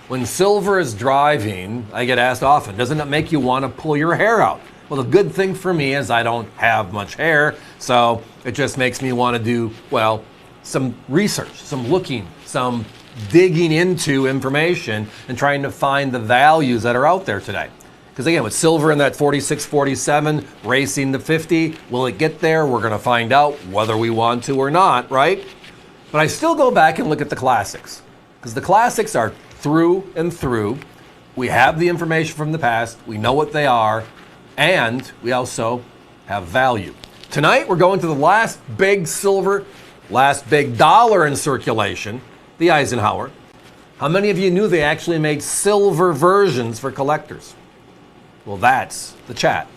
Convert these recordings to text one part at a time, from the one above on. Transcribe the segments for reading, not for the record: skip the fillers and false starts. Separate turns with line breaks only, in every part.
When silver is driving, I get asked often, doesn't it make you want to pull your hair out? Well, the good thing for me is I don't have much hair, so it just makes me want to do, well, some research, some looking, some digging into information and trying to find the values that are out there today. Because again, with silver in that 46, 47, racing to 50, will it get there? We're going to find out whether we want to or not, right? But I still go back and look at the classics, because the classics are through and through. We have the information from the past, we know what they are, and we also have value. Tonight, we're going to the last big silver, last big dollar in circulation, the Eisenhower. How many of you knew they actually made silver versions for collectors? Well, that's the chat.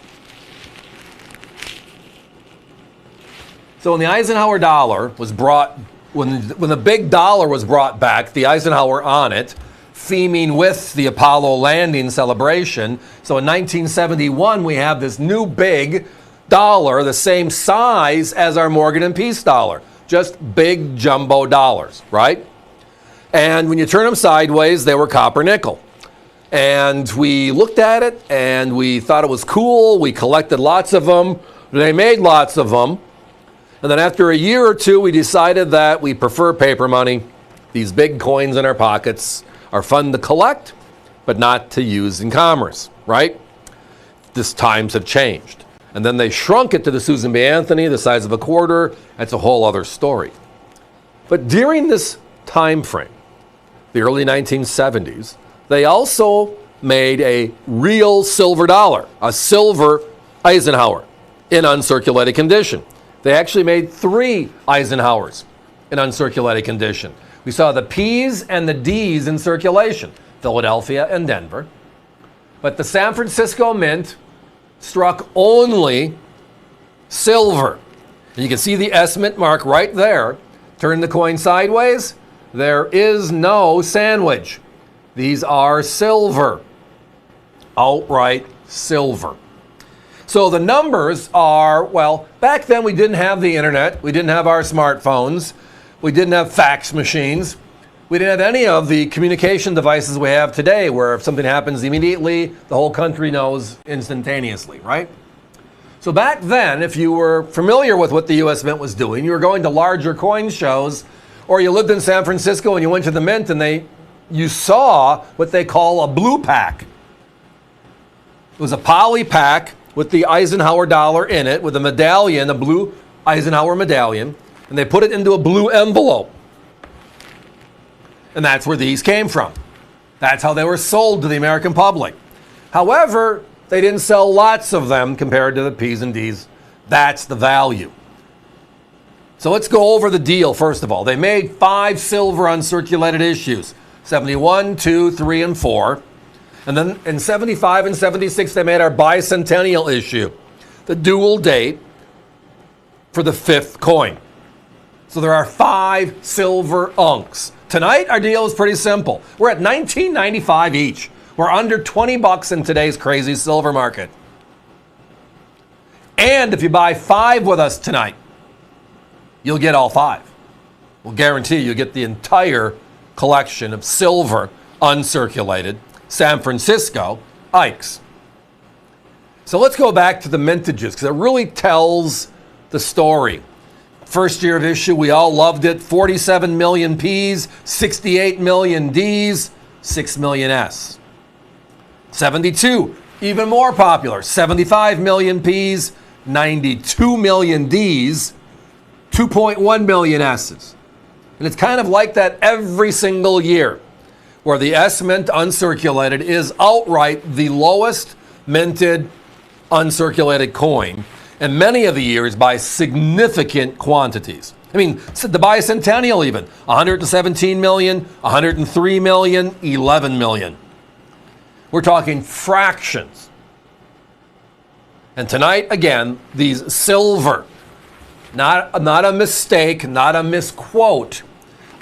So when the Eisenhower dollar was brought, when the big dollar was brought back, the Eisenhower on it, theming with the Apollo landing celebration. So in 1971, we have this new big dollar, the same size as our Morgan and Peace dollar, just big jumbo dollars, right? And when you turn them sideways, they were copper nickel. And we looked at it and we thought it was cool. We collected lots of them. They made lots of them. And then after a year or two, we decided that we prefer paper money. These big coins in our pockets are fun to collect, but not to use in commerce, right? These times have changed. And then they shrunk it to the Susan B. Anthony, the size of a quarter. That's a whole other story. But during this time frame, the early 1970s, they also made a real silver dollar, a silver Eisenhower in uncirculated condition. They actually made 3 Eisenhowers in uncirculated condition. We saw the P's and the D's in circulation, Philadelphia and Denver. But the San Francisco Mint struck only silver. And you can see the S Mint mark right there. Turn the coin sideways. There is no sandwich. These are silver, outright silver. So the numbers are, well, back then we didn't have the internet, we didn't have our smartphones, we didn't have fax machines, we didn't have any of the communication devices we have today where if something happens immediately, the whole country knows instantaneously, right? So back then, if you were familiar with what the U.S. Mint was doing, you were going to larger coin shows, or you lived in San Francisco and you went to the Mint and you saw what they call a blue pack. It was a poly pack with the Eisenhower dollar in it, with a medallion, a blue Eisenhower medallion, and they put it into a blue envelope. And that's where these came from. That's how they were sold to the American public. However, they didn't sell lots of them compared to the P's and D's. That's the value. So let's go over the deal first of all. They made 5 silver uncirculated issues, 71, 2, 3, and 4. And then in 75 and 76, they made our bicentennial issue, the dual date for the 5th coin. So there are 5 silver uncs. Tonight, our deal is pretty simple. We're at $19.95 each. We're under $20 in today's crazy silver market. And if you buy 5 with us tonight, you'll get all 5. We'll guarantee you'll get the entire collection of silver uncirculated San Francisco Ikes. So let's go back to the mintages because it really tells the story. First year of issue, we all loved it. 47 million P's, 68 million D's, 6 million S. 72, even more popular. 75 million P's, 92 million D's, 2.1 million S's. And it's kind of like that every single year, where the S Mint uncirculated is outright the lowest minted uncirculated coin, and many of the years by significant quantities. I mean, the bicentennial even, 117 million, 103 million, 11 million. We're talking fractions. And tonight, again, these silver, not a mistake, not a misquote.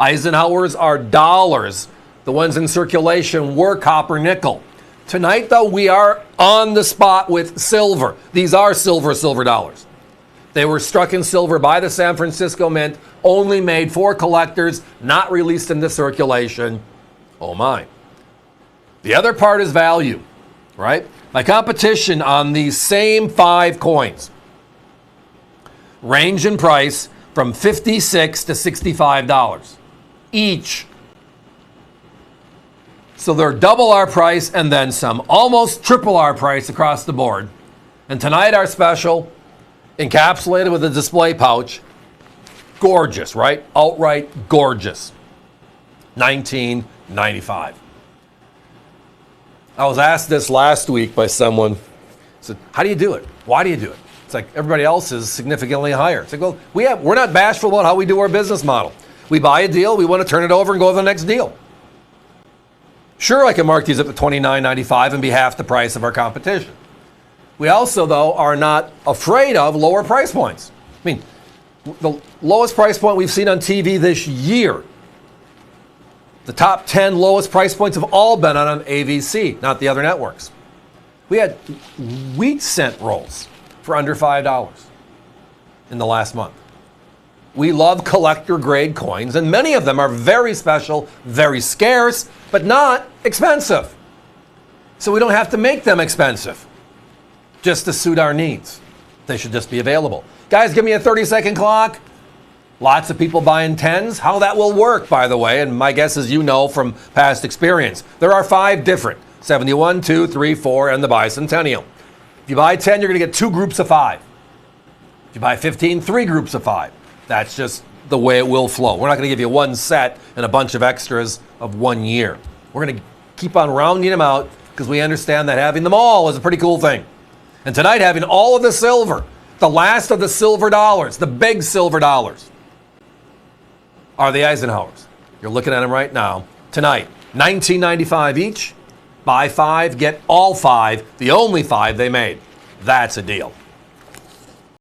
Eisenhowers are dollars. The ones in circulation were copper nickel. Tonight, though, we are on the spot with silver. These are silver dollars. They were struck in silver by the San Francisco Mint, only made for collectors, not released into circulation. Oh my. The other part is value, right? My competition on these same 5 coins range in price from $56 to $65 each. So they're double our price and then some, almost triple our price across the board. And tonight our special, encapsulated with a display pouch, gorgeous, right? Outright gorgeous. $19.95. I was asked this last week by someone. Said, how do you do it? Why do you do it? It's like everybody else is significantly higher. It's like, well, we're not bashful about how we do our business model. We buy a deal, we want to turn it over and go to the next deal. Sure, I can mark these up at $29.95 and be half the price of our competition. We also, though, are not afraid of lower price points. I mean, the lowest price point we've seen on TV this year, the top 10 lowest price points have all been on AVC, not the other networks. We had wheat cent rolls for under $5 in the last month. We love collector grade coins, and many of them are very special, very scarce, but not expensive. So we don't have to make them expensive just to suit our needs. They should just be available. Guys, give me a 30-second clock. Lots of people buying 10s. How that will work, by the way, and my guess is you know from past experience. There are 5 different, 71, 2, 3, 4, and the bicentennial. If you buy 10, you're going to get 2 groups of 5. If you buy 15, 3 groups of 5. That's just the way it will flow. We're not going to give you one set and a bunch of extras of 1 year. We're going to keep on rounding them out because we understand that having them all is a pretty cool thing. And tonight, having all of the silver, the last of the silver dollars, the big silver dollars, are the Eisenhowers. You're looking at them right now. Tonight, $19.95 each. Buy 5, get all 5, the only 5 they made. That's a deal.